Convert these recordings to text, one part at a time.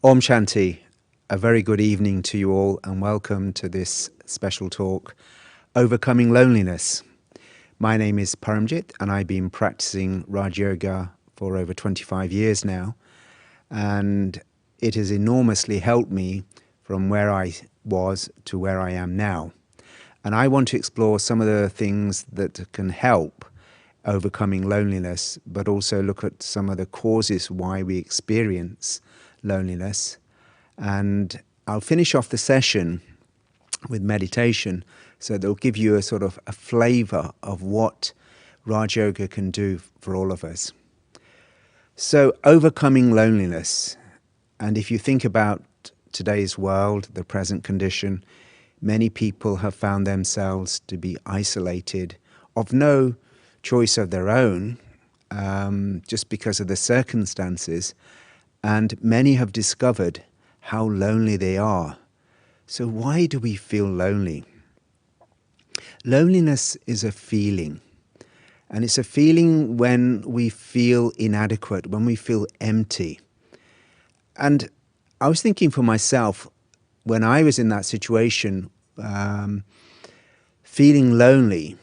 Om Shanti, a very good evening to you all and welcome to this special talk, Overcoming Loneliness. My name is Parmjit and I've been practicing Raj Yoga for over 25 years now, and it has enormously helped me from where I was to where I am now. And I want to explore some of the things that can help overcoming loneliness, but also look at some of the causes why we experience loneliness. And I'll finish off the session with meditation, so they'll give you a sort of a flavor of what Raj Yoga can do for all of us. So overcoming loneliness. And if you think about today's world, the present condition, many people have found themselves to be isolated of no choice of their own, just because of the circumstances. And many have discovered how lonely they are. So why do we feel lonely? Loneliness is a feeling. And it's a feeling when we feel inadequate, when we feel empty. And I was thinking for myself, when I was in that situation, feeling lonely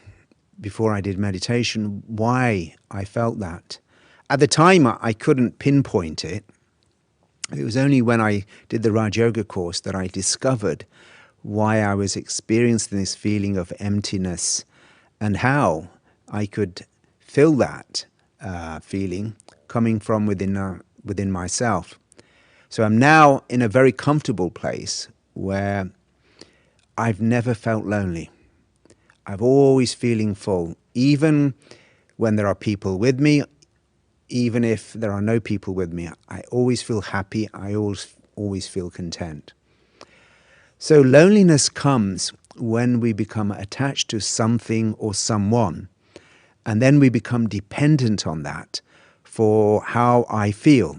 before I did meditation, why I felt that. At the time, I couldn't pinpoint it. It was only when I did the Raj Yoga course that I discovered why I was experiencing this feeling of emptiness and how I could feel that feeling coming from within myself. So I'm now in a very comfortable place where I've never felt lonely. I'm always feeling full, even when there are people with me, even if there are no people with me. I always feel happy. I always feel content. So loneliness comes when we become attached to something or someone, and then we become dependent on that for how I feel.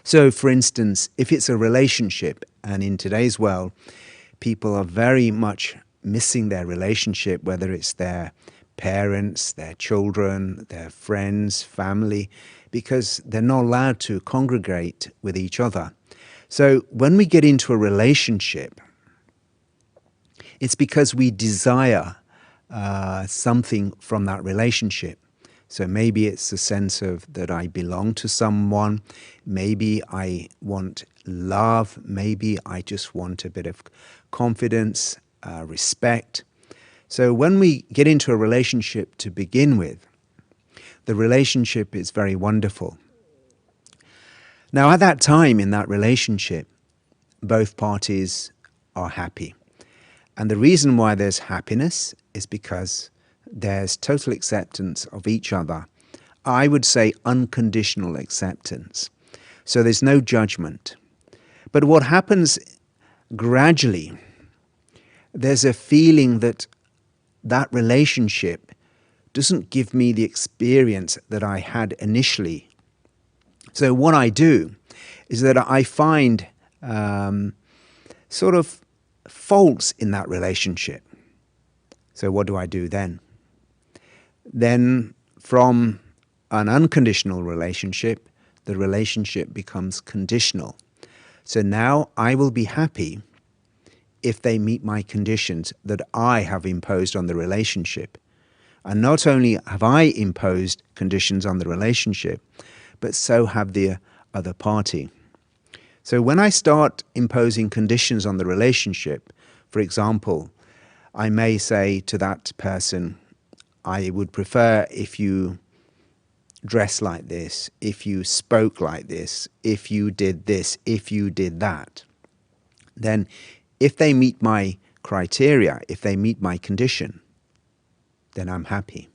So, for instance, if it's a relationship, and in today's world, people are very much missing their relationship, whether it's their parents, their children, their friends, family, because they're not allowed to congregate with each other. So when we get into a relationship, it's because we desire something from that relationship. So maybe it's a sense of that I belong to someone, maybe I want love, maybe I just want a bit of confidence, respect. So when we get into a relationship to begin with, the relationship is very wonderful. Now at that time in that relationship, both parties are happy. And the reason why there's happiness is because there's total acceptance of each other. I would say unconditional acceptance. So there's no judgment. But what happens gradually, there's a feeling that that relationship doesn't give me the experience that I had initially. So what I do is that I find sort of faults in that relationship. So what do I do then? Then from an unconditional relationship, the relationship becomes conditional. So now I will be happy if they meet my conditions that I have imposed on the relationship. And not only have I imposed conditions on the relationship, but so have the other party. So when I start imposing conditions on the relationship, for example, I may say to that person, I would prefer if you dress like this, if you spoke like this, if you did this, if you did that. Then if they meet my criteria, if they meet my condition, then I'm happy.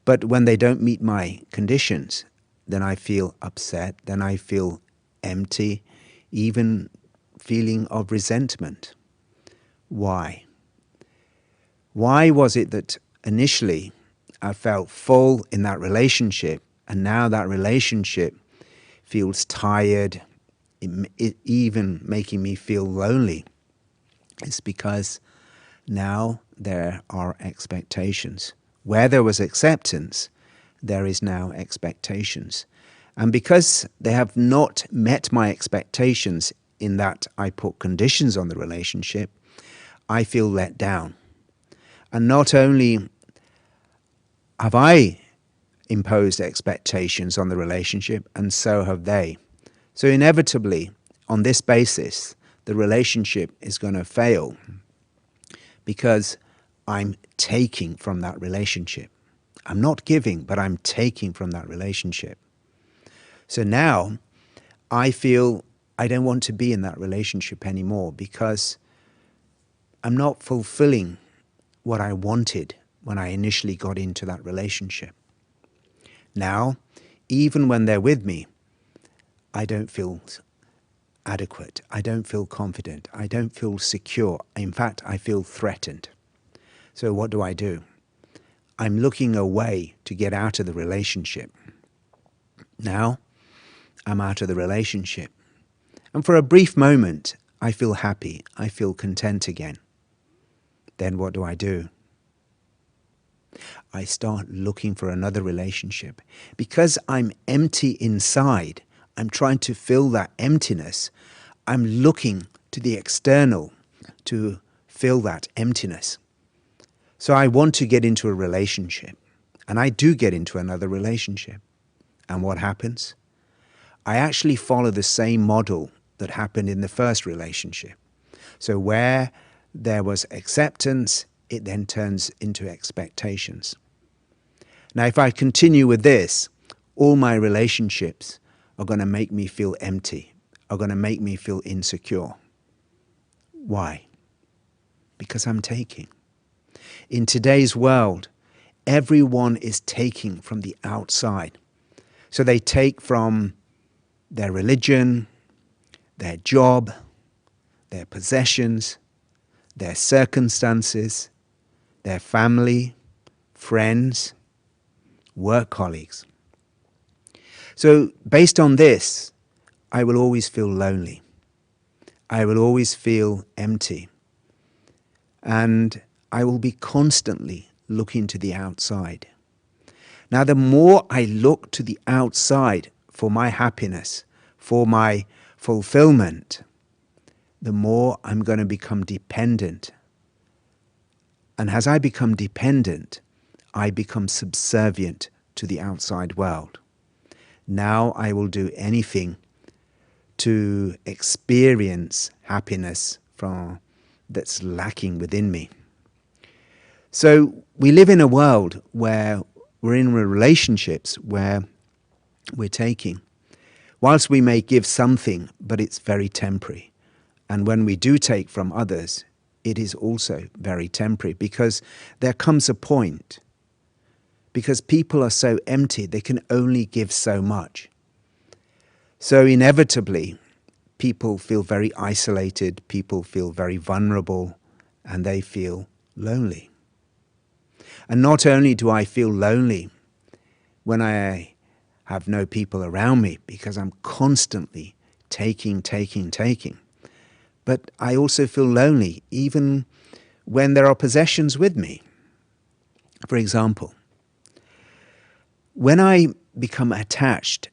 But when they don't meet my conditions, then I feel upset, then I feel empty, even feeling of resentment. Why? Why was it that initially I felt full in that relationship, and now that relationship feels tired, it even making me feel lonely? It's because now there are expectations. Where there was acceptance, there is now expectations. And because they have not met my expectations in that I put conditions on the relationship, I feel let down. And not only have I imposed expectations on the relationship, and so have they. So inevitably, on this basis, the relationship is going to fail because I'm taking from that relationship. I'm not giving, but I'm taking from that relationship. So now I feel I don't want to be in that relationship anymore because I'm not fulfilling what I wanted when I initially got into that relationship. Now, even when they're with me, I don't feel adequate. I don't feel confident. I don't feel secure. In fact, I feel threatened. So what do? I'm looking away to get out of the relationship. Now, I'm out of the relationship. And for a brief moment, I feel happy. I feel content again. Then what do? I start looking for another relationship. Because I'm empty inside, I'm trying to fill that emptiness. I'm looking to the external to fill that emptiness. So I want to get into a relationship. And I do get into another relationship. And what happens? I actually follow the same model that happened in the first relationship. So where there was acceptance, it then turns into expectations. Now, if I continue with this, all my relationships are going to make me feel empty, are going to make me feel insecure. Why? Because I'm taking. In today's world, everyone is taking from the outside. So they take from their religion, their job, their possessions, their circumstances, their family, friends, work colleagues. So based on this, I will always feel lonely. I will always feel empty. And I will be constantly looking to the outside. Now, the more I look to the outside for my happiness, for my fulfillment, the more I'm going to become dependent. And as I become dependent, I become subservient to the outside world. Now I will do anything to experience happiness that's lacking within me. So we live in a world where we're in relationships where we're taking. Whilst we may give something, but it's very temporary. And when we do take from others, it is also very temporary because there comes a point, because people are so empty, they can only give so much. So inevitably, people feel very isolated, people feel very vulnerable, and they feel lonely. And not only do I feel lonely when I have no people around me because I'm constantly taking, but I also feel lonely even when there are possessions with me. For example, when I become attached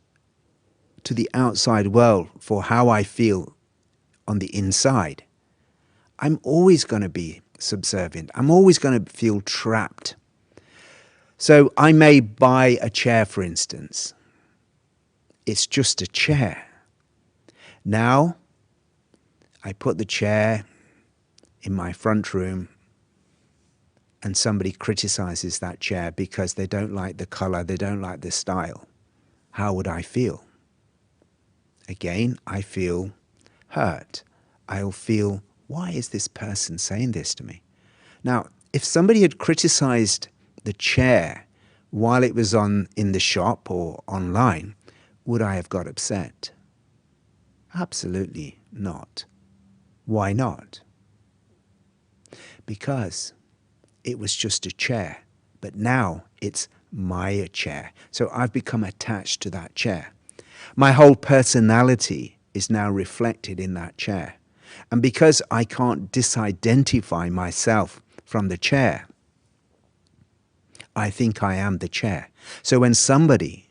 to the outside world for how I feel on the inside, I'm always going to be subservient. I'm always going to feel trapped. So I may buy a chair, for instance. It's just a chair. Now, I put the chair in my front room and somebody criticizes that chair because they don't like the color, they don't like the style. How would I feel? Again, I feel hurt. I'll feel, why is this person saying this to me? Now, if somebody had criticized the chair while it was in the shop or online, would I have got upset? Absolutely not. Why not? Because it was just a chair, but now it's my chair. So I've become attached to that chair. My whole personality is now reflected in that chair. And because I can't disidentify myself from the chair, I think I am the chair. So when somebody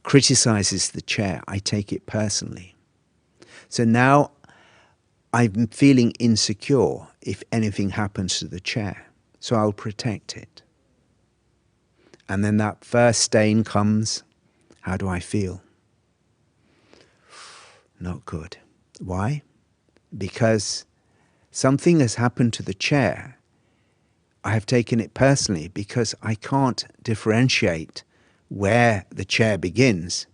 criticizes the chair, I take it personally. So now I'm feeling insecure if anything happens to the chair. So I'll protect it. And then that first stain comes. How do I feel? Not good. Why? Because something has happened to the chair. I have taken it personally because I can't differentiate where the chair begins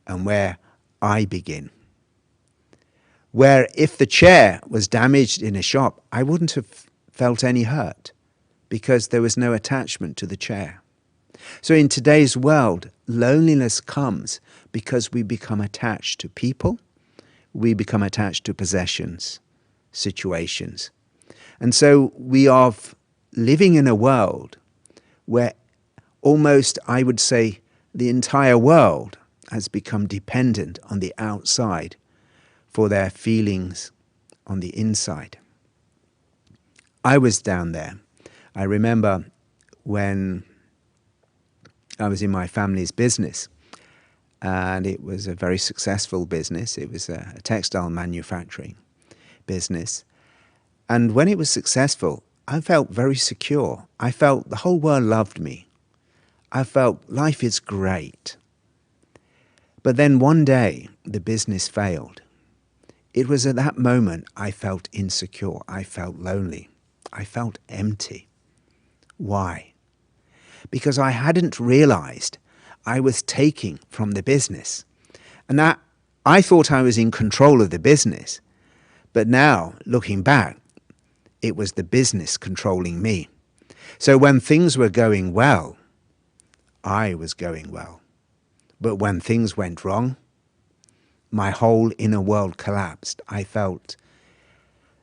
and where I begin. Where if the chair was damaged in a shop, I wouldn't have felt any hurt because there was no attachment to the chair. So in today's world, loneliness comes because we become attached to people, we become attached to possessions, situations. And so we are living in a world where almost, I would say, the entire world has become dependent on the outside for their feelings on the inside. I was down there. I remember when I was in my family's business, and it was a very successful business. It was a textile manufacturing business. And when it was successful, I felt very secure. I felt the whole world loved me. I felt life is great. But then one day, the business failed. It was at that moment I felt insecure. I felt lonely. I felt empty. Why? Because I hadn't realized I was taking from the business. And that I thought I was in control of the business. But now, looking back, it was the business controlling me. So when things were going well, I was going well. But when things went wrong, my whole inner world collapsed. I felt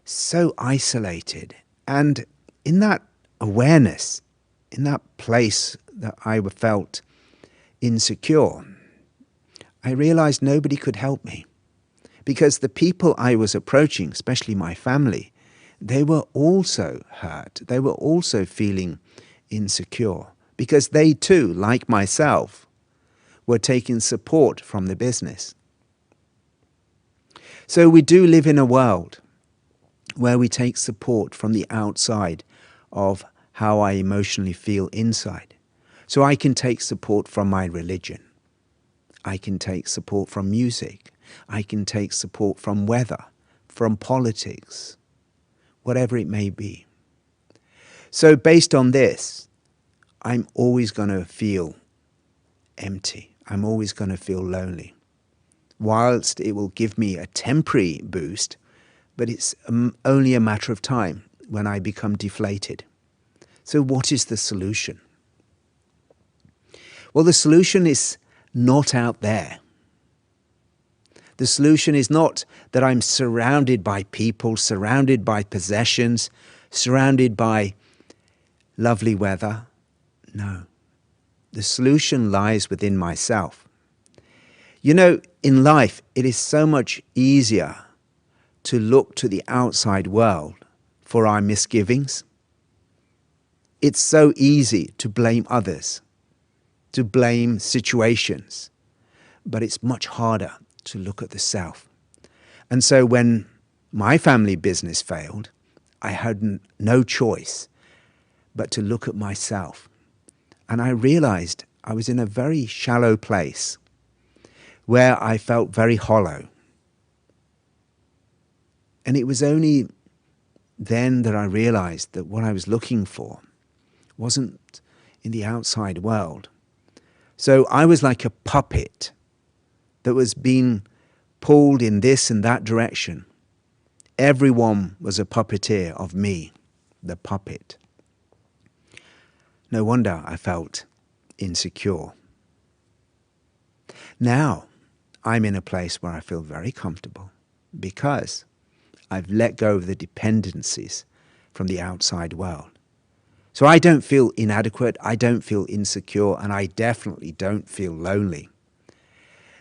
so isolated. And in that awareness, in that place that I felt insecure, I realized nobody could help me. Because the people I was approaching, especially my family, they were also hurt. They were also feeling insecure. Because they too, like myself, were taking support from the business. So we do live in a world where we take support from the outside of how I emotionally feel inside. So I can take support from my religion. I can take support from music. I can take support from weather, from politics, whatever it may be. So based on this, I'm always going to feel empty. I'm always going to feel lonely. Whilst it will give me a temporary boost, but it's only a matter of time when I become deflated. So what is the solution? Well, the solution is not out there. The solution is not that I'm surrounded by people, surrounded by possessions, surrounded by lovely weather. No. The solution lies within myself. You know, in life, it is so much easier to look to the outside world for our misgivings. It's so easy to blame others, to blame situations, but it's much harder to look at the self. And so when my family business failed, I had no choice but to look at myself. And I realized I was in a very shallow place where I felt very hollow. And it was only then that I realized that what I was looking for wasn't in the outside world. So I was like a puppet that was being pulled in this and that direction. Everyone was a puppeteer of me, the puppet. No wonder I felt insecure. Now, I'm in a place where I feel very comfortable because I've let go of the dependencies from the outside world. So I don't feel inadequate, I don't feel insecure, and I definitely don't feel lonely.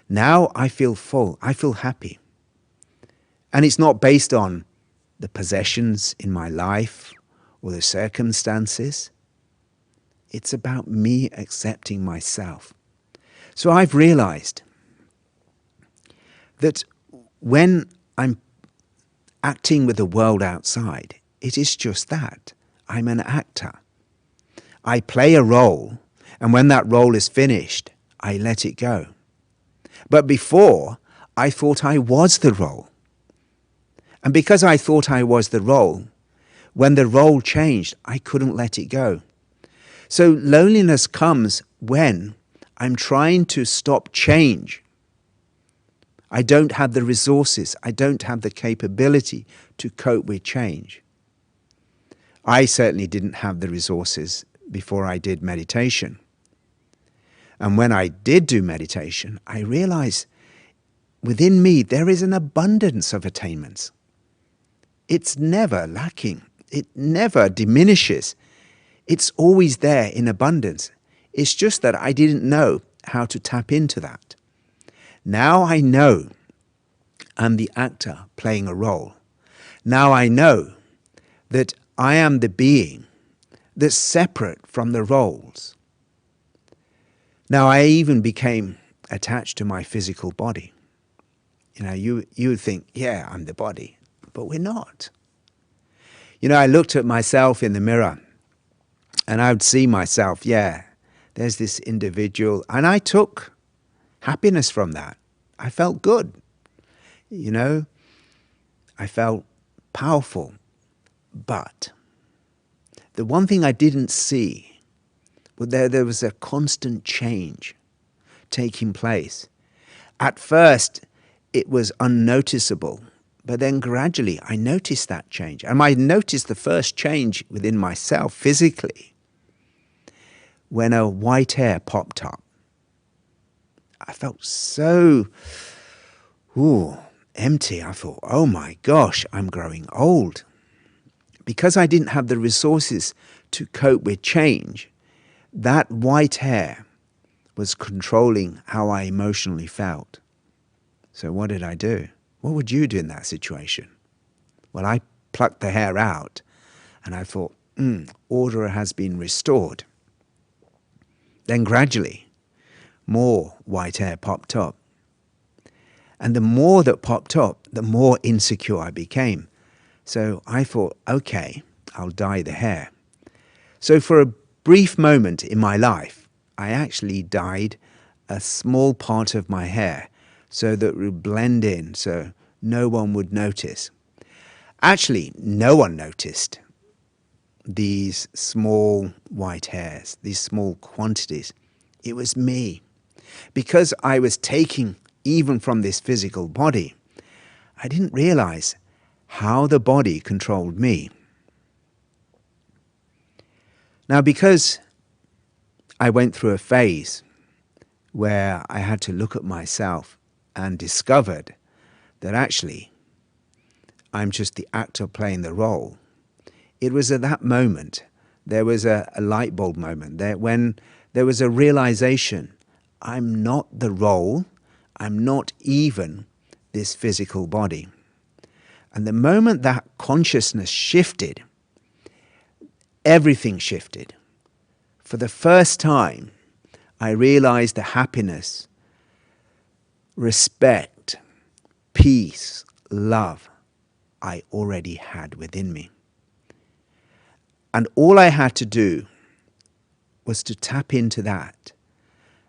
Now I feel full, I feel happy. And it's not based on the possessions in my life or the circumstances. It's about me accepting myself. So I've realized that when I'm acting with the world outside, it is just that. I'm an actor. I play a role, and when that role is finished, I let it go. But before, I thought I was the role. And because I thought I was the role, when the role changed, I couldn't let it go. So loneliness comes when I'm trying to stop change. I don't have the resources. I don't have the capability to cope with change. I certainly didn't have the resources before I did meditation. And when I did do meditation, I realized within me there is an abundance of attainments. It's never lacking. It never diminishes. It's always there in abundance. It's just that I didn't know how to tap into that. Now I know I'm the actor playing a role. Now I know that I am the being that's separate from the roles. Now I even became attached to my physical body. You would think, yeah, I'm the body, but we're not. I looked at myself in the mirror and I would see myself, yeah, there's this individual, and I took happiness from that. I felt good. I felt powerful. But the one thing I didn't see was there was a constant change taking place. At first, it was unnoticeable, but then gradually I noticed that change. And I noticed the first change within myself physically when a white hair popped up. I felt so empty. I thought, oh my gosh, I'm growing old. Because I didn't have the resources to cope with change, that white hair was controlling how I emotionally felt. So what did I do? What would you do in that situation? Well, I plucked the hair out and I thought, order has been restored. Then gradually, more white hair popped up. And the more that popped up, the more insecure I became. So I thought, okay, I'll dye the hair. So for a brief moment in my life, I actually dyed a small part of my hair so that it would blend in, so no one would notice. Actually, no one noticed these small white hairs, these small quantities. It was me. Because I was taking even from this physical body, I didn't realize how the body controlled me. Now, because I went through a phase where I had to look at myself and discovered that actually I'm just the actor playing the role, it was at that moment, there was a light bulb moment, when there was a realization, I'm not the role, I'm not even this physical body. And the moment that consciousness shifted, everything shifted. For the first time, I realized the happiness, respect, peace, love I already had within me. And all I had to do was to tap into that.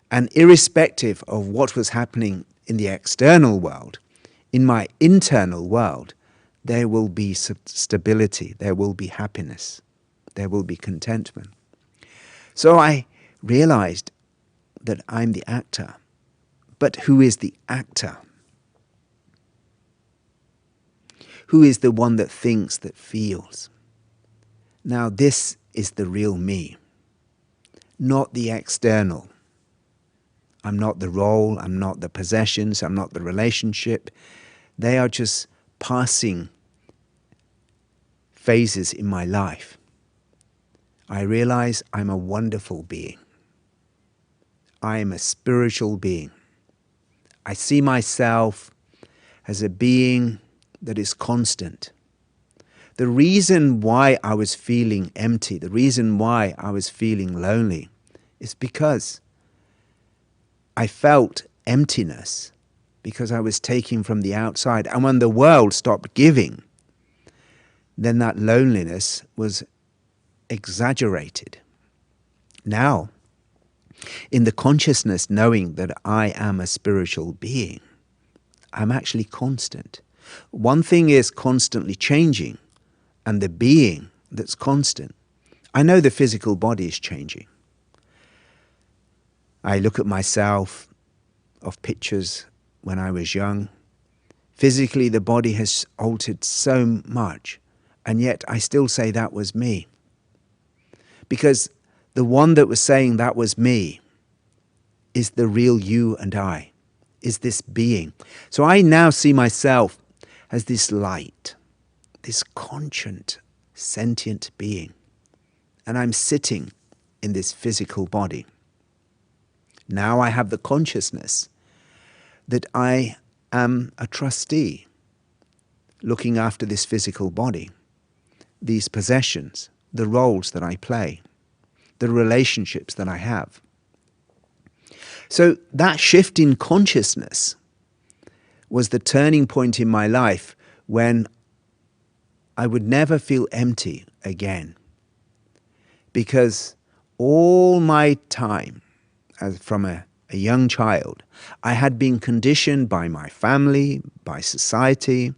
And irrespective of what was happening in the external world, in my internal world, there will be stability, there will be happiness, there will be contentment. So I realized that I'm the actor. But who is the actor? Who is the one that thinks, that feels? Now this is the real me, not the external. I'm not the role, I'm not the possessions, I'm not the relationship. They are just passing phases in my life. I realize I'm a wonderful being. I am a spiritual being. I see myself as a being that is constant. The reason why I was feeling empty, the reason why I was feeling lonely, is because I felt emptiness because I was taking from the outside. And when the world stopped giving, then that loneliness was exaggerated. Now, in the consciousness, knowing that I am a spiritual being, I'm actually constant. One thing is constantly changing, and the being that's constant. I know the physical body is changing. I look at myself of pictures when I was young. Physically, the body has altered so much, and yet I still say that was me. Because the one that was saying that was me is the real you and I, is this being. So I now see myself as this light, this conscient, sentient being. And I'm sitting in this physical body. Now I have the consciousness that I am a trustee looking after this physical body, these possessions, the roles that I play, the relationships that I have. So that shift in consciousness was the turning point in my life when I would never feel empty again. Because all my time, as from a young child, I had been conditioned by my family, by society,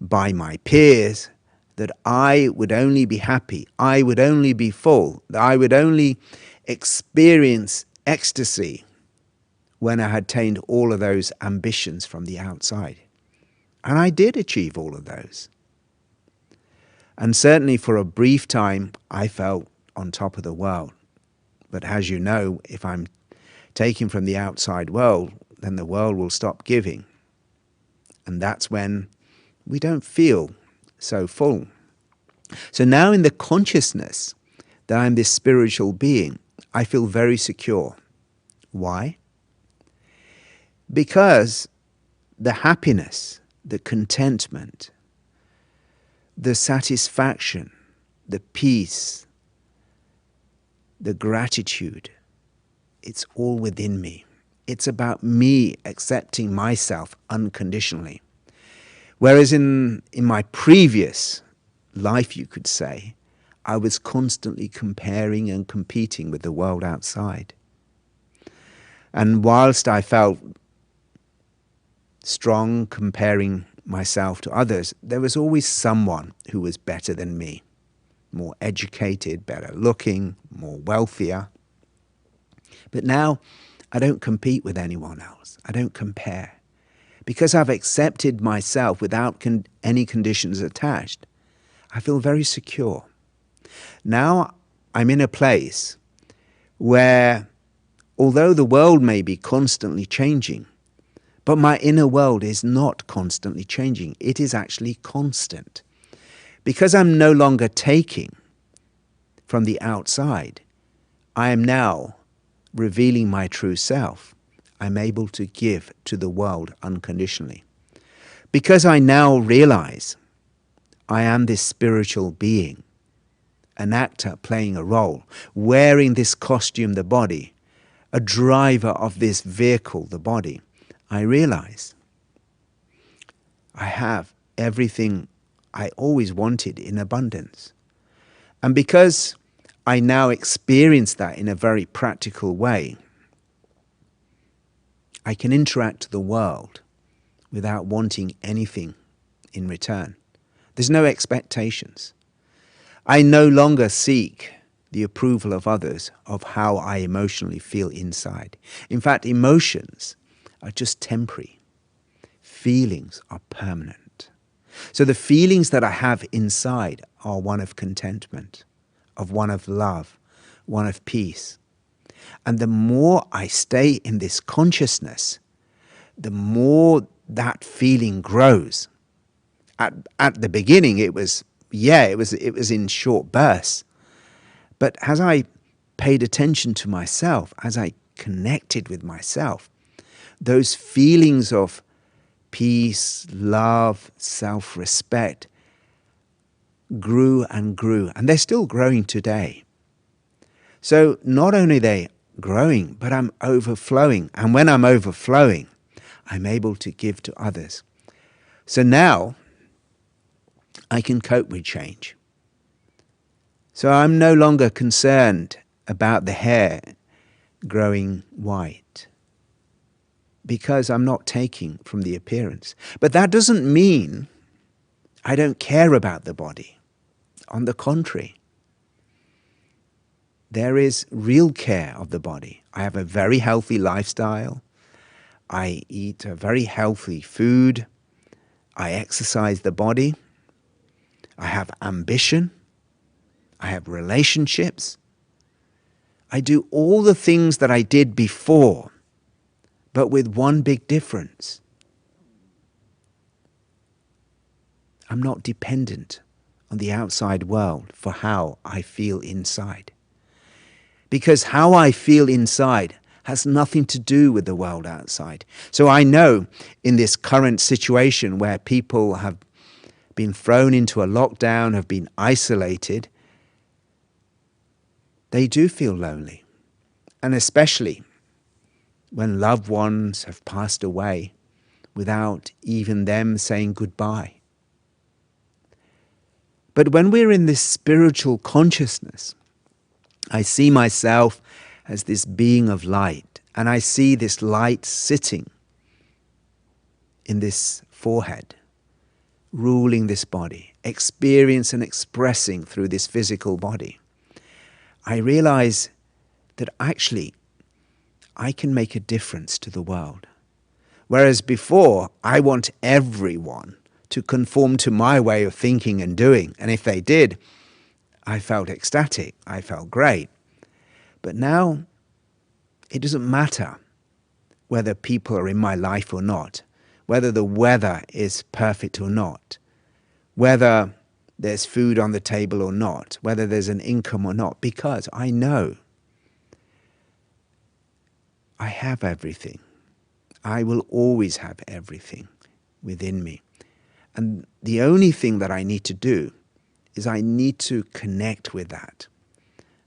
by my peers, that I would only be happy, I would only be full, that I would only experience ecstasy when I had attained all of those ambitions from the outside. And I did achieve all of those. And certainly for a brief time, I felt on top of the world. But as you know, if I'm taking from the outside world, then the world will stop giving. And that's when we don't feel so full. So now in the consciousness that I'm this spiritual being, I feel very secure. Why? Because the happiness, the contentment, the satisfaction, the peace, the gratitude, it's all within me. It's about me accepting myself unconditionally. Whereas in my previous life, you could say, I was constantly comparing and competing with the world outside. And whilst I felt strong comparing myself to others, there was always someone who was better than me, more educated, better looking, more wealthier. But now I don't compete with anyone else. I don't compare. Because I've accepted myself without any conditions attached, I feel very secure. Now I'm in a place where, although the world may be constantly changing, but my inner world is not constantly changing. It is actually constant. Because I'm no longer taking from the outside, I am now revealing my true self. I'm able to give to the world unconditionally. Because I now realize I am this spiritual being, an actor playing a role, wearing this costume, the body, a driver of this vehicle, the body, I realize I have everything I always wanted in abundance. And because I now experience that in a very practical way, I can interact with the world without wanting anything in return. There's no expectations. I no longer seek the approval of others of how I emotionally feel inside. In fact, emotions are just temporary. Feelings are permanent. So the feelings that I have inside are one of contentment, of one of love, one of peace. And the more I stay in this consciousness, the more that feeling grows. At the beginning, it was in short bursts. But as I paid attention to myself, as I connected with myself, those feelings of peace, love, self-respect grew and grew. And they're still growing today. So not only growing, but I'm overflowing. And when I'm overflowing, I'm able to give to others. So now I can cope with change. So I'm no longer concerned about the hair growing white because I'm not taking from the appearance. But that doesn't mean I don't care about the body. On the contrary, there is real care of the body. I have a very healthy lifestyle. I eat a very healthy food. I exercise the body. I have ambition. I have relationships. I do all the things that I did before, but with one big difference. I'm not dependent on the outside world for how I feel inside. Because how I feel inside has nothing to do with the world outside. So I know in this current situation where people have been thrown into a lockdown, have been isolated, they do feel lonely. And especially when loved ones have passed away without even them saying goodbye. But when we're in this spiritual consciousness, I see myself as this being of light, and I see this light sitting in this forehead, ruling this body, experience and expressing through this physical body. I realize that actually I can make a difference to the world. Whereas before, I want everyone to conform to my way of thinking and doing. And if they did, I felt ecstatic. I felt great. But now, it doesn't matter whether people are in my life or not, whether the weather is perfect or not, whether there's food on the table or not, whether there's an income or not, because I know I have everything. I will always have everything within me. And the only thing that I need to do is I need to connect with that.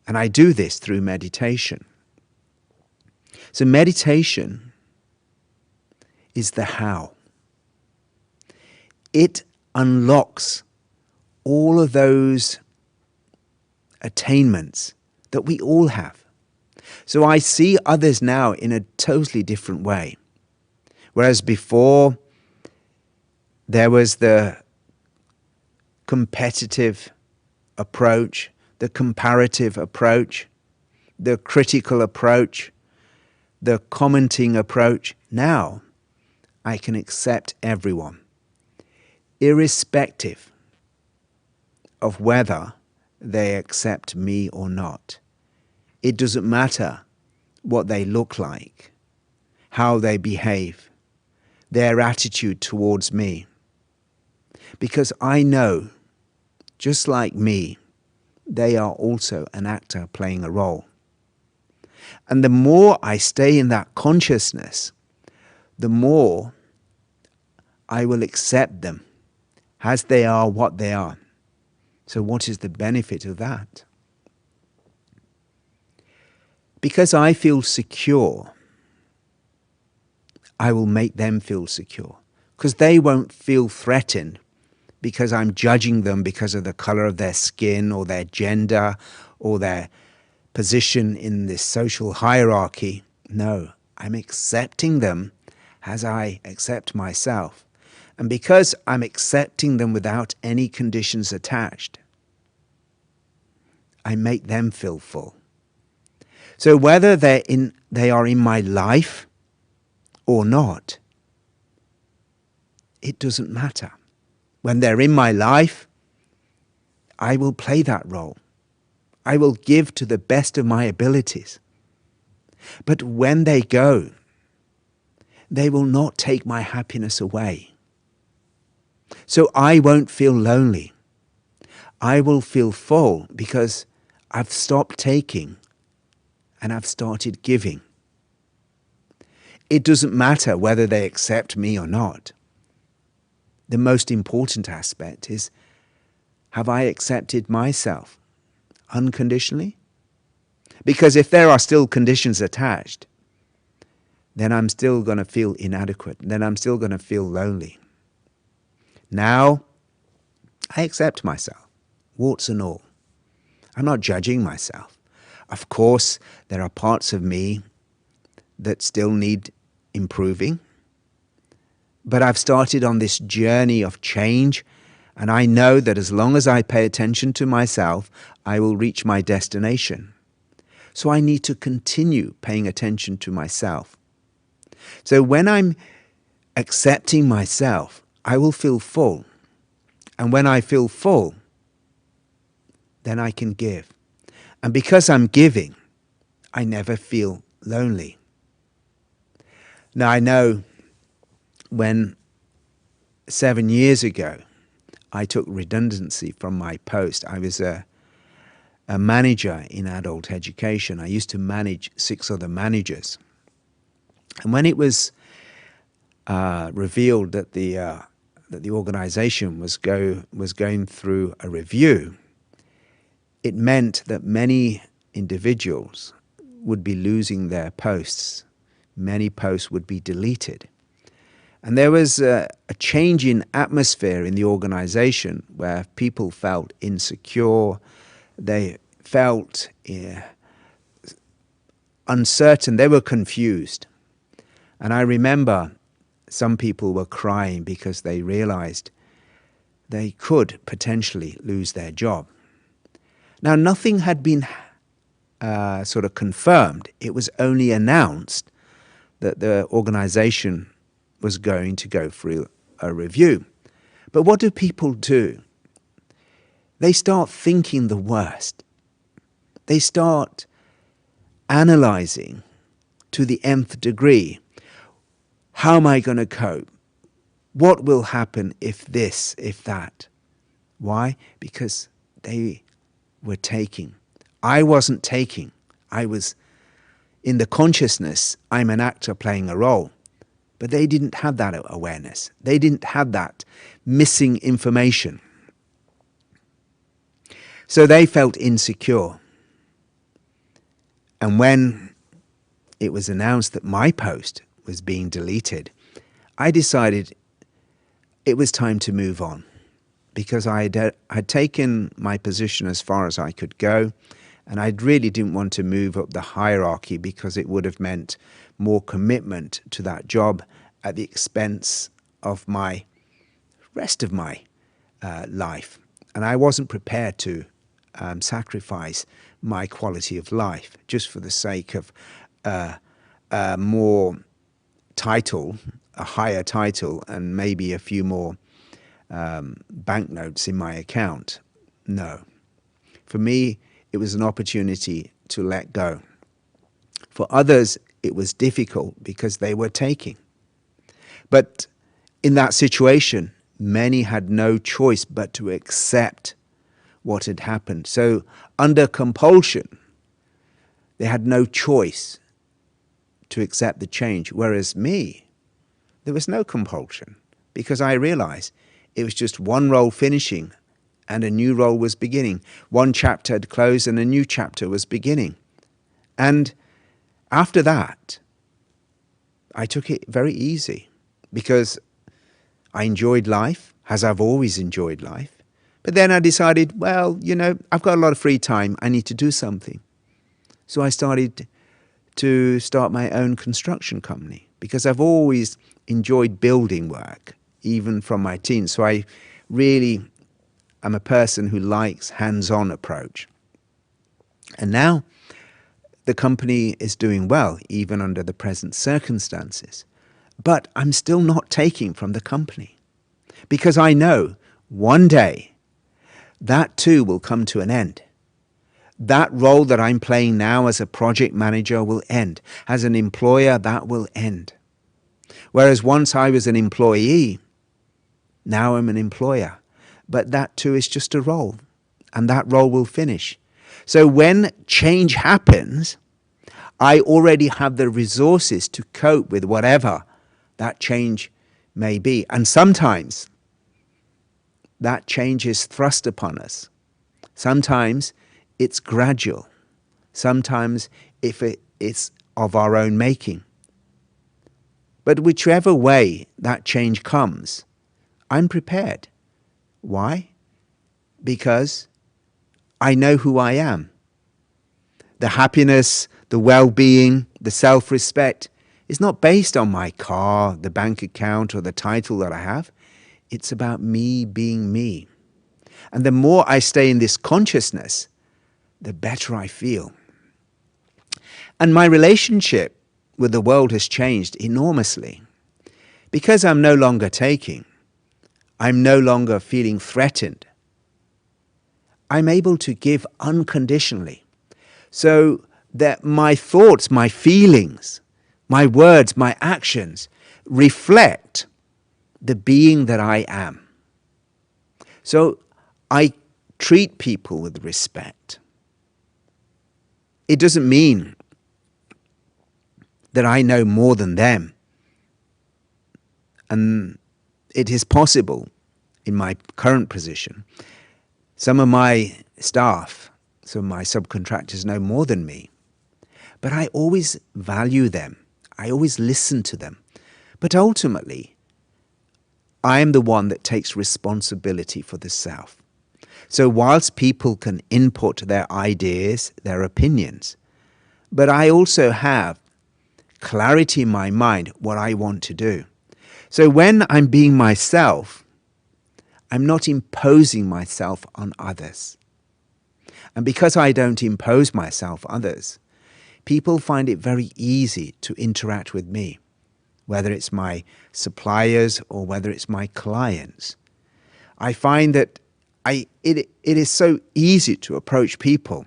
And I do this through meditation. So meditation is the how. It unlocks all of those attainments that we all have. So I see others now in a totally different way. Whereas before, there was the competitive approach, the comparative approach, the critical approach, the commenting approach. Now, I can accept everyone, irrespective of whether they accept me or not. It doesn't matter what they look like, how they behave, their attitude towards me. Because I know, just like me, they are also an actor playing a role. And the more I stay in that consciousness, the more I will accept them as they are what they are. So what is the benefit of that? Because I feel secure, I will make them feel secure. Because they won't feel threatened because I'm judging them because of the color of their skin or their gender or their position in this social hierarchy. No, I'm accepting them as I accept myself. And because I'm accepting them without any conditions attached, I make them feel full. So whether they are in my life or not, it doesn't matter. When they're in my life, I will play that role. I will give to the best of my abilities. But when they go, they will not take my happiness away. So I won't feel lonely. I will feel full because I've stopped taking and I've started giving. It doesn't matter whether they accept me or not. The most important aspect is, have I accepted myself unconditionally? Because if there are still conditions attached, then I'm still going to feel inadequate. Then I'm still going to feel lonely. Now, I accept myself, warts and all. I'm not judging myself. Of course, there are parts of me that still need improving. But I've started on this journey of change, and I know that as long as I pay attention to myself, I will reach my destination. So I need to continue paying attention to myself. So when I'm accepting myself, I will feel full. And when I feel full, then I can give. And because I'm giving, I never feel lonely. Now I know when 7 years ago I took redundancy from my post, I was a manager in adult education. I used to manage 6 other managers. And when it was revealed that the organization was going through a review, it meant that many individuals would be losing their posts. Many posts would be deleted. And there was a change in atmosphere in the organization where people felt insecure, they felt uncertain, they were confused. And I remember some people were crying because they realized they could potentially lose their job. Now, nothing had been sort of confirmed. It was only announced that the organization was going to go through a review. But what do people do? They start thinking the worst. They start analyzing to the nth degree. How am I going to cope? What will happen if this, if that? Why? Because they were taking. I wasn't taking. I was in the consciousness, I'm an actor playing a role. But they didn't have that awareness. They didn't have that missing information. So they felt insecure. And when it was announced that my post was being deleted, I decided it was time to move on, because I had taken my position as far as I could go, and I really didn't want to move up the hierarchy because it would have meant more commitment to that job at the expense of my rest of my life. And I wasn't prepared to sacrifice my quality of life just for the sake of more title, a higher title, and maybe a few more banknotes in my account. No. For me, it was an opportunity to let go. For others, it was difficult because they were taking. But in that situation, many had no choice but to accept what had happened. So under compulsion, they had no choice to accept the change. Whereas me, there was no compulsion, because I realized it was just one role finishing and a new role was beginning. One chapter had closed and a new chapter was beginning. And after that, I took it very easy, because I enjoyed life, as I've always enjoyed life. But then I decided, well, I've got a lot of free time. I need to do something. So I started to start my own construction company, because I've always enjoyed building work, even from my teens. So I really am a person who likes hands-on approach. And now the company is doing well, even under the present circumstances. But I'm still not taking from the company, because I know one day that too will come to an end. That role that I'm playing now as a project manager will end. As an employer, that will end. Whereas once I was an employee, now I'm an employer. But that too is just a role, and that role will finish. So when change happens, I already have the resources to cope with whatever that change may be. And sometimes that change is thrust upon us. Sometimes it's gradual. Sometimes if it's of our own making. But whichever way that change comes, I'm prepared. Why? Because I know who I am. The happiness, the well-being, the self-respect is not based on my car, the bank account, or the title that I have. It's about me being me. And the more I stay in this consciousness, the better I feel. And my relationship with the world has changed enormously. Because I'm no longer taking, I'm no longer feeling threatened. I'm able to give unconditionally. So that my thoughts, my feelings, my words, my actions reflect the being that I am. So I treat people with respect. It doesn't mean that I know more than them. And it is possible in my current position. Some of my staff, some of my subcontractors know more than me. But I always value them. I always listen to them. But ultimately, I am the one that takes responsibility for the self. So whilst people can input their ideas, their opinions, but I also have clarity in my mind what I want to do. So when I'm being myself, I'm not imposing myself on others. And because I don't impose myself on others, people find it very easy to interact with me, whether it's my suppliers or whether it's my clients. I find that it is so easy to approach people.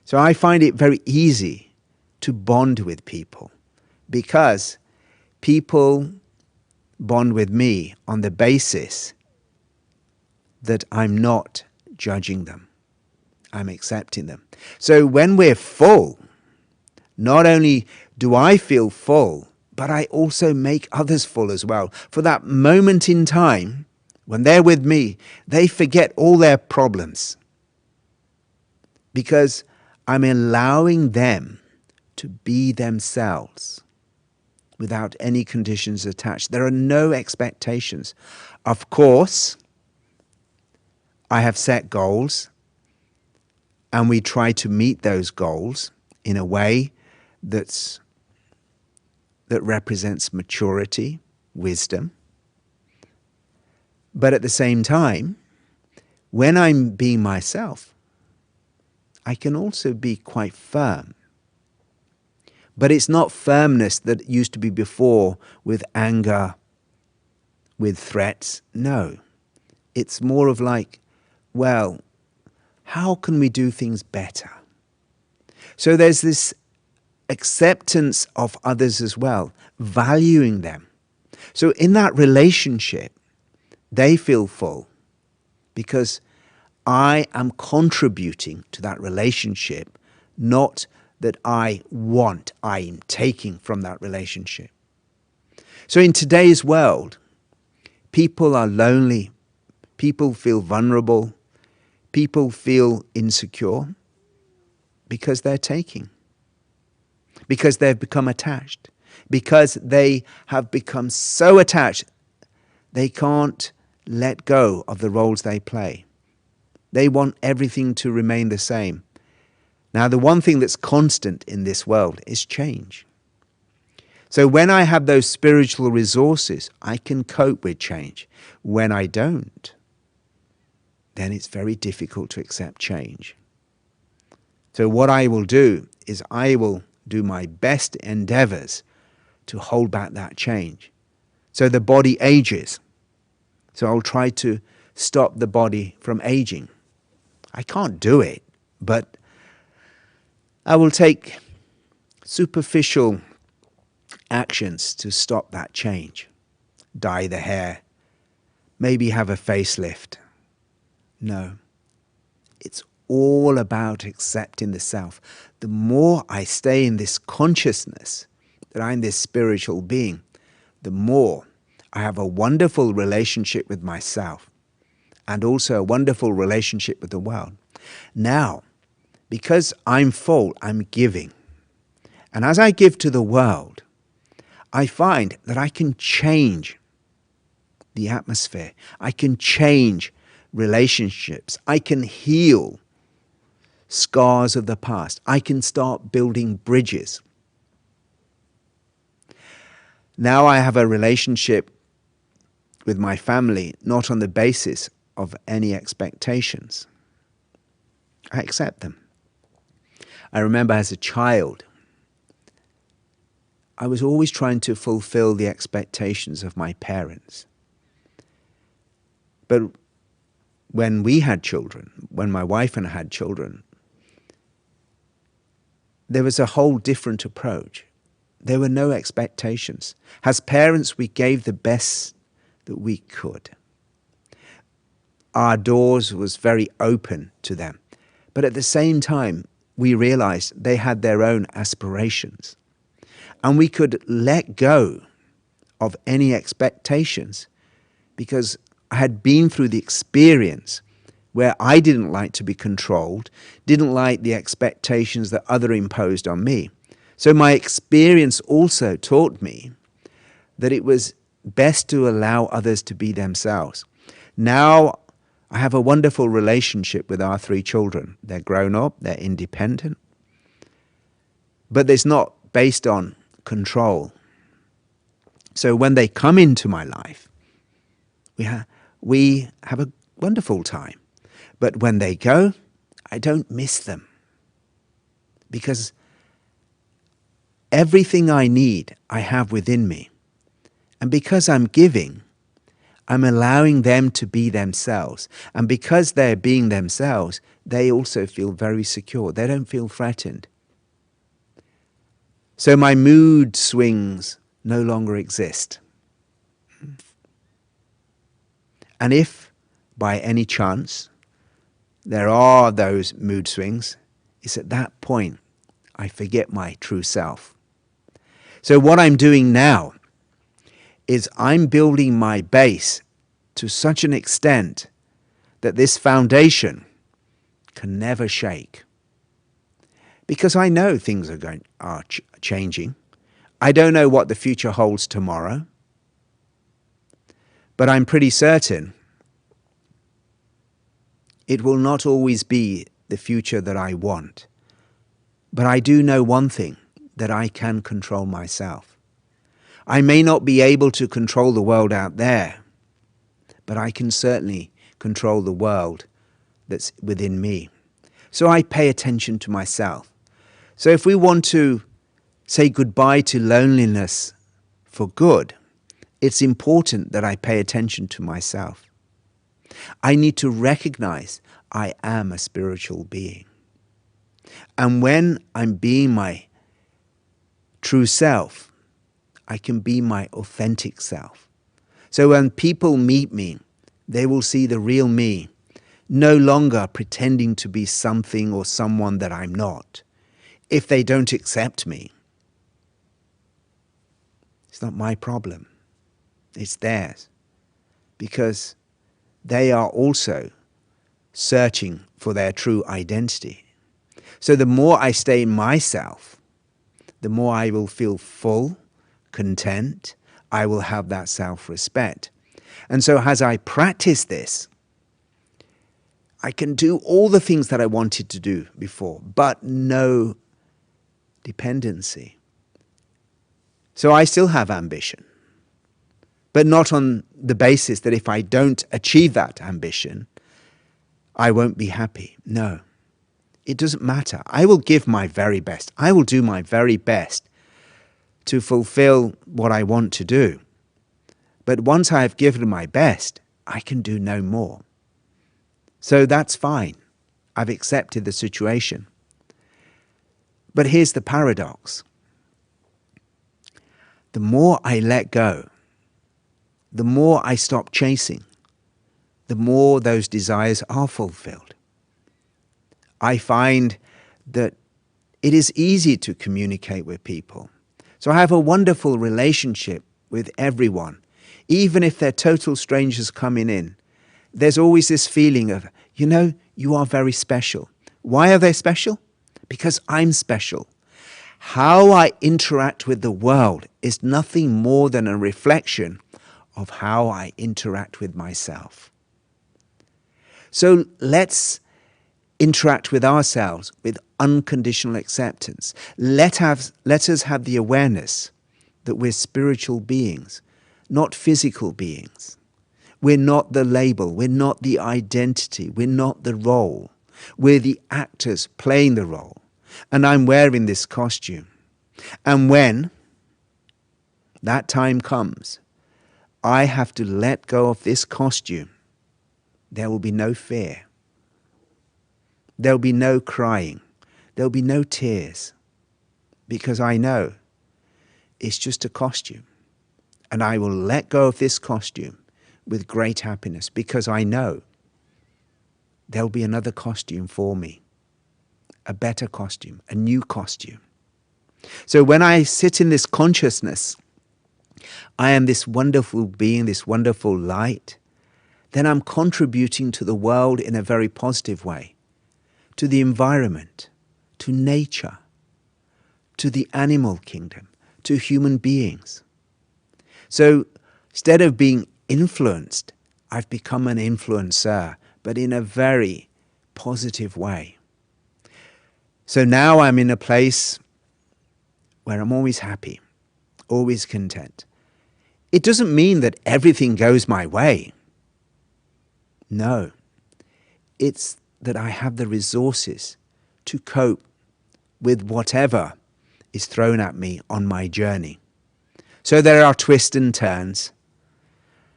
So I find it very easy to bond with people because people bond with me on the basis that I'm not judging them. I'm accepting them. So when we're full, not only do I feel full, but I also make others full as well. For that moment in time, when they're with me, they forget all their problems because I'm allowing them to be themselves without any conditions attached. There are no expectations. Of course, I have set goals, and we try to meet those goals in a way that represents maturity, wisdom. But at the same time, when I'm being myself, I can also be quite firm. But it's not firmness that used to be before with anger, with threats. No. It's more of like, well, how can we do things better? So there's this acceptance of others as well, valuing them. So in that relationship, they feel full because I am contributing to that relationship, not that I am taking from that relationship. So in today's world, people are lonely, people feel vulnerable, people feel insecure because they're taking, because they've become attached, because they have become so attached they can't let go of the roles they play. They want everything to remain the same. Now, the one thing that's constant in this world is change. So when I have those spiritual resources, I can cope with change. When I don't, then it's very difficult to accept change. So what I will do is I will do my best endeavors to hold back that change. So the body ages. So I'll try to stop the body from aging. I can't do it, but I will take superficial actions to stop that change. Dye the hair, maybe have a facelift. No, it's all about accepting the self. The more I stay in this consciousness that I'm this spiritual being, the more I have a wonderful relationship with myself and also a wonderful relationship with the world. Now, because I'm full, I'm giving. And as I give to the world, I find that I can change the atmosphere. I can change relationships. I can heal scars of the past. I can start building bridges. Now I have a relationship with my family, not on the basis of any expectations. I accept them. I remember as a child, I was always trying to fulfill the expectations of my parents. But when we had children, when my wife and I had children, there was a whole different approach. There were no expectations. As parents, we gave the best that we could. Our doors was very open to them. But at the same time, we realized they had their own aspirations. And we could let go of any expectations because I had been through the experience where I didn't like to be controlled, didn't like the expectations that others imposed on me. So my experience also taught me that it was best to allow others to be themselves. Now I have a wonderful relationship with our 3 children. They're grown up, they're independent, but it's not based on control. So when they come into my life, we have a wonderful time. But when they go, I don't miss them. Because everything I need, I have within me. And because I'm giving, I'm allowing them to be themselves. And because they're being themselves, they also feel very secure. They don't feel threatened. So my mood swings no longer exist. And if, by any chance, there are those mood swings, it's at that point I forget my true self. So what I'm doing now is I'm building my base to such an extent that this foundation can never shake. Because I know things are changing. I don't know what the future holds tomorrow. But I'm pretty certain it will not always be the future that I want. But I do know one thing, that I can control myself. I may not be able to control the world out there, but I can certainly control the world that's within me. So I pay attention to myself. So if we want to say goodbye to loneliness for good, it's important that I pay attention to myself. I need to recognize I am a spiritual being. And when I'm being my true self, I can be my authentic self. So when people meet me, they will see the real me, no longer pretending to be something or someone that I'm not. If they don't accept me, it's not my problem. It's theirs. Because they are also searching for their true identity. So the more I stay in myself, the more I will feel full, content. I will have that self-respect. And so as I practice this, I can do all the things that I wanted to do before, but no dependency. So I still have ambition, but not on the basis that if I don't achieve that ambition, I won't be happy. No, it doesn't matter. I will give my very best. I will do my very best to fulfill what I want to do. But once I have given my best, I can do no more. So that's fine. I've accepted the situation. But here's the paradox. The more I let go, the more I stop chasing, the more those desires are fulfilled. I find that it is easy to communicate with people. So I have a wonderful relationship with everyone. Even if they're total strangers coming in, there's always this feeling of, you are very special. Why are they special? because I'm special. How I interact with the world is nothing more than a reflection of how I interact with myself. So let's interact with ourselves with unconditional acceptance. Let us have the awareness that we're spiritual beings, not physical beings. We're not the label, we're not the identity, we're not the role. We're the actors playing the role. And I'm wearing this costume. And when that time comes, I have to let go of this costume. There will be no fear. There will be no crying. There will be no tears. Because I know it's just a costume. And I will let go of this costume with great happiness because I know there'll be another costume for me. A better costume, a new costume. So when I sit in this consciousness, I am this wonderful being, this wonderful light, then I'm contributing to the world in a very positive way, to the environment, to nature, to the animal kingdom, to human beings. So instead of being influenced, I've become an influencer, but in a very positive way. So now I'm in a place where I'm always happy, always content. It doesn't mean that everything goes my way. No. It's that I have the resources to cope with whatever is thrown at me on my journey. So there are twists and turns.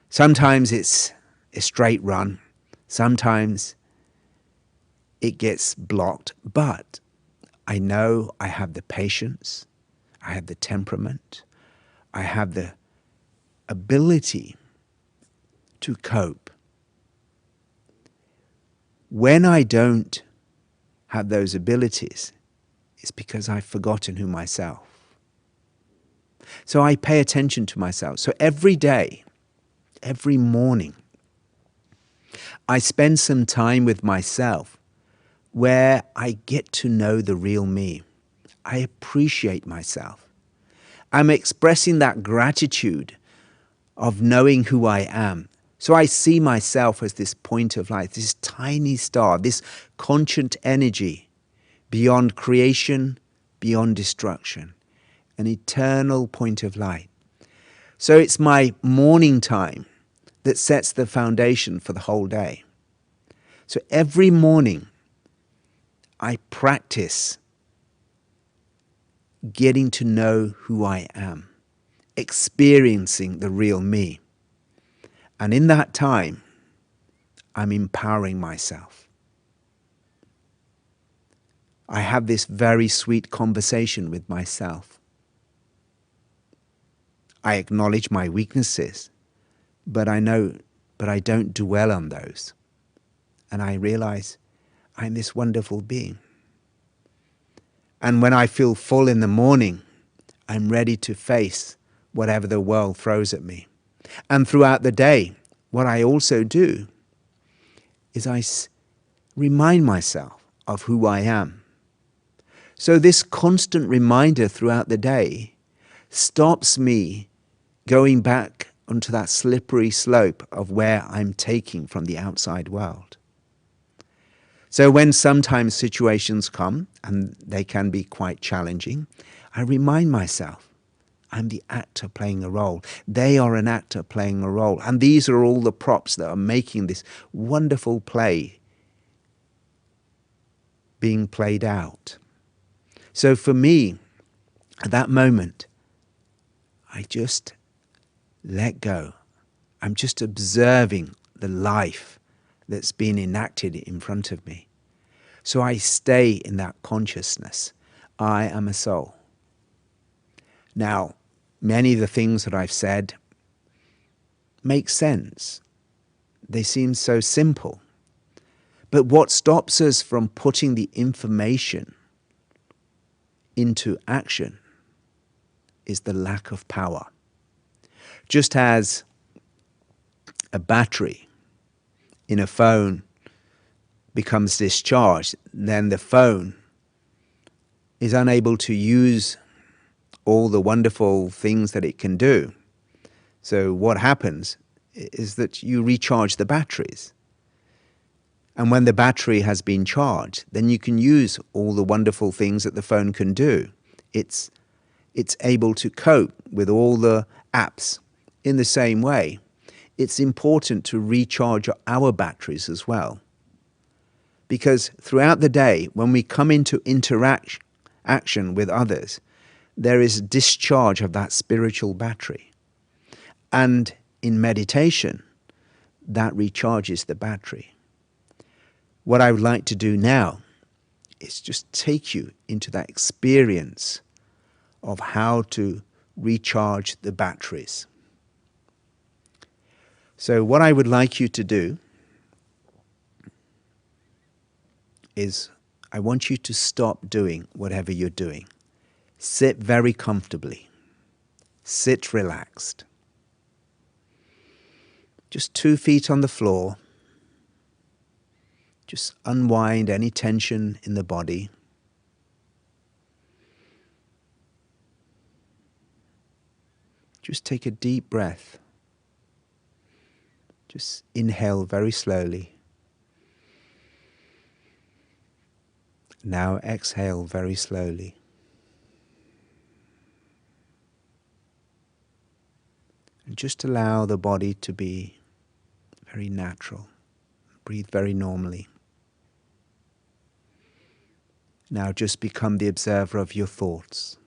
Sometimes it's a straight run. Sometimes it gets blocked. But I know I have the patience. I have the temperament. I have the ability to cope. When I don't have those abilities, it's because I've forgotten who myself. So I pay attention to myself. So every day, every morning, I spend some time with myself where I get to know the real me. I appreciate myself. I'm expressing that gratitude of knowing who I am. So I see myself as this point of light, this tiny star, this conscient energy beyond creation, beyond destruction, an eternal point of light. So it's my morning time that sets the foundation for the whole day. So every morning I practice getting to know who I am, experiencing the real me. And in that time, I'm empowering myself. I have this very sweet conversation with myself. I acknowledge my weaknesses, but I don't dwell on those. And I realize I'm this wonderful being. And when I feel full in the morning, I'm ready to face whatever the world throws at me. And throughout the day, what I also do is I remind myself of who I am. So this constant reminder throughout the day stops me going back onto that slippery slope of where I'm taking from the outside world. So when sometimes situations come, and they can be quite challenging, I remind myself, I'm the actor playing a role. They are an actor playing a role. And these are all the props that are making this wonderful play being played out. So for me, at that moment, I just let go. I'm just observing the life that's been enacted in front of me. So I stay in that consciousness. I am a soul. Now, many of the things that I've said make sense. They seem so simple. But what stops us from putting the information into action is the lack of power. Just as a battery in a phone becomes discharged, then the phone is unable to use all the wonderful things that it can do. So what happens is that you recharge the batteries. And when the battery has been charged, then you can use all the wonderful things that the phone can do. It's able to cope with all the apps in the same way. It's important to recharge our batteries as well. Because throughout the day, when we come into action with others, there is discharge of that spiritual battery. And in meditation, that recharges the battery. What I would like to do now is just take you into that experience of how to recharge the batteries. So what I would like you to do is I want you to stop doing whatever you're doing. Sit very comfortably. Sit relaxed. Just 2 feet on the floor. Just unwind any tension in the body. Just take a deep breath. Just inhale very slowly. Now exhale very slowly. And just allow the body to be very natural. Breathe very normally. Now just become the observer of your thoughts.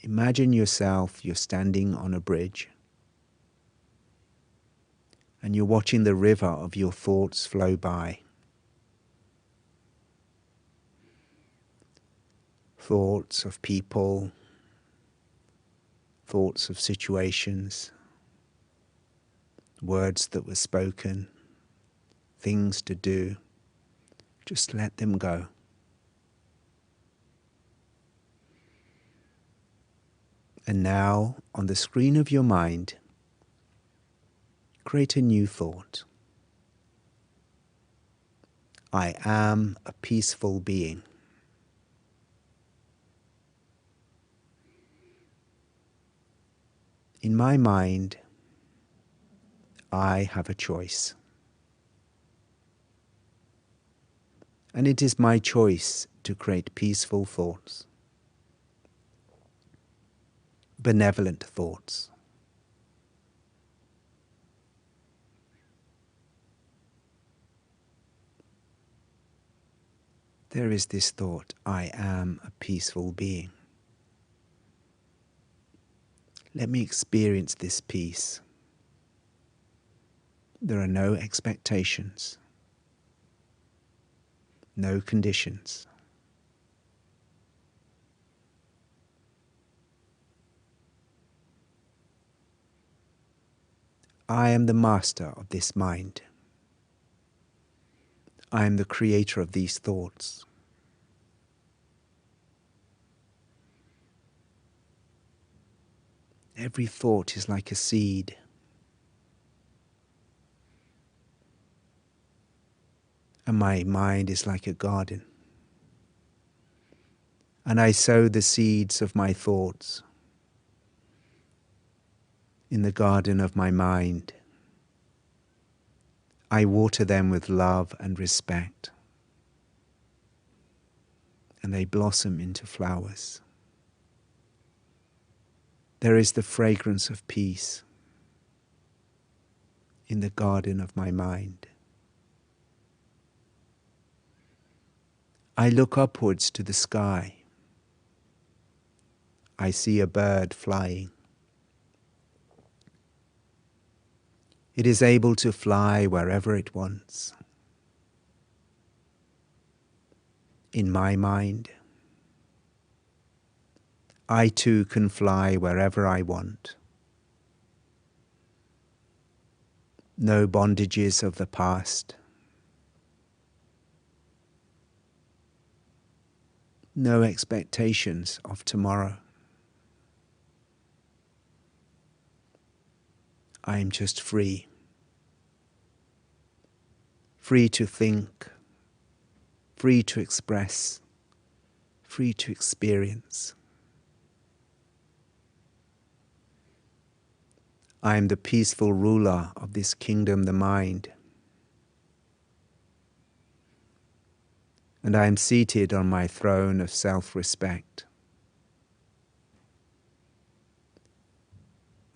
Imagine yourself, you're standing on a bridge and you're watching the river of your thoughts flow by. Thoughts of people, thoughts of situations, words that were spoken, things to do. Just let them go. And now, on the screen of your mind, create a new thought. I am a peaceful being. In my mind, I have a choice. And it is my choice to create peaceful thoughts, benevolent thoughts. There is this thought, I am a peaceful being. Let me experience this peace. There are no expectations, no conditions. I am the master of this mind. I am the creator of these thoughts. Every thought is like a seed. And my mind is like a garden. And I sow the seeds of my thoughts in the garden of my mind. I water them with love and respect. And they blossom into flowers. There is the fragrance of peace in the garden of my mind. I look upwards to the sky. I see a bird flying. It is able to fly wherever it wants. In my mind, I too can fly wherever I want. No bondages of the past. No expectations of tomorrow. I am just free. Free to think, free to express, free to experience. I am the peaceful ruler of this kingdom, the mind. And I am seated on my throne of self-respect.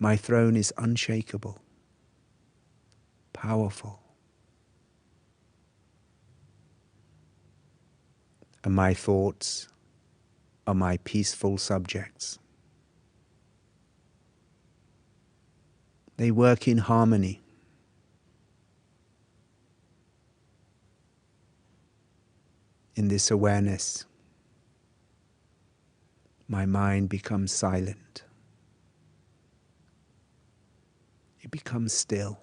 My throne is unshakable, powerful. And my thoughts are my peaceful subjects. They work in harmony. In this awareness, my mind becomes silent. It becomes still.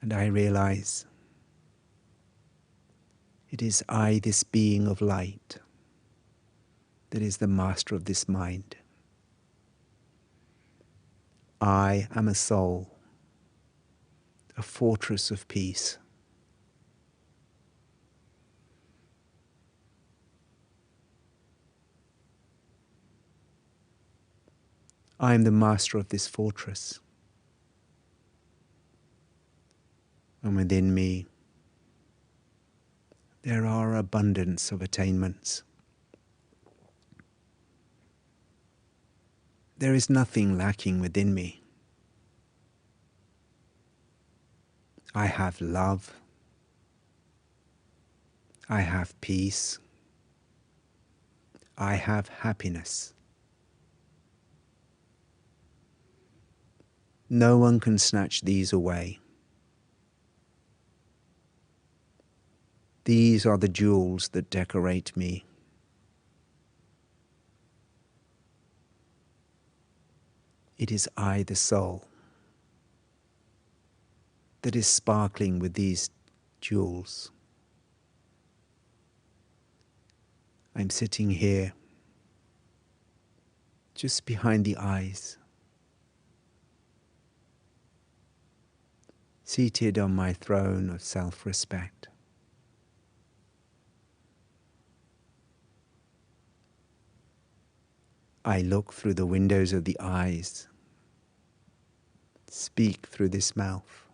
And I realize it is I, this being of light, that is the master of this mind. I am a soul, a fortress of peace. I am the master of this fortress. And within me, there are abundance of attainments. There is nothing lacking within me. I have love. I have peace. I have happiness. No one can snatch these away. These are the jewels that decorate me. It is I, the soul, that is sparkling with these jewels. I'm sitting here, just behind the eyes, seated on my throne of self-respect. I look through the windows of the eyes, speak through this mouth.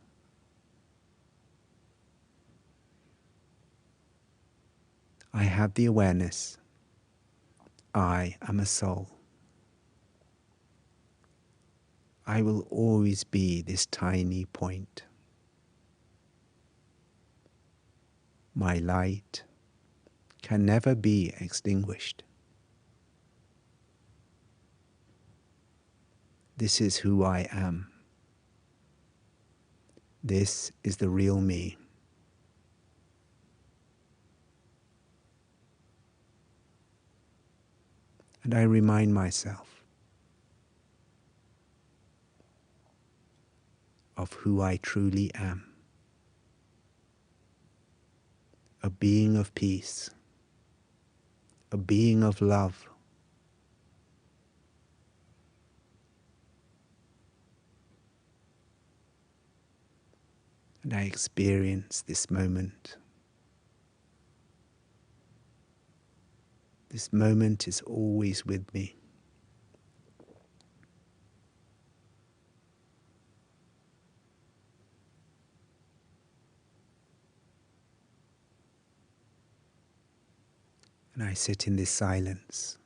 I have the awareness, I am a soul. I will always be this tiny point. My light can never be extinguished. This is who I am. This is the real me. And I remind myself of who I truly am. A being of peace, a being of love. And I experience this moment. This moment is always with me. And I sit in this silence.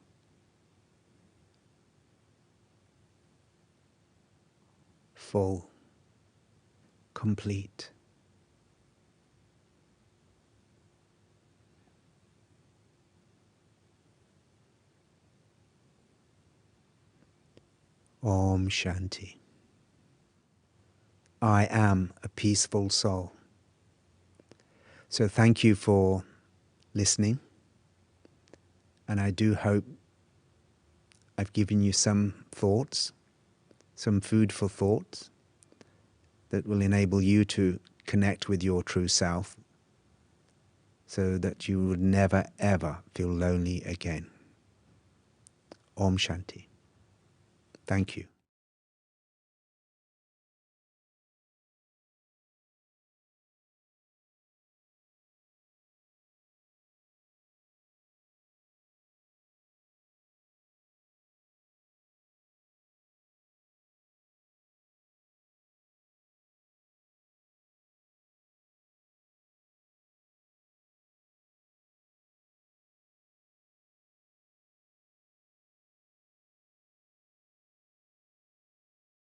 Full, complete. Om Shanti. I am a peaceful soul. So thank you for listening. And I do hope I've given you some thoughts, some food for thought that will enable you to connect with your true self so that you would never ever feel lonely again. Om Shanti. Thank you.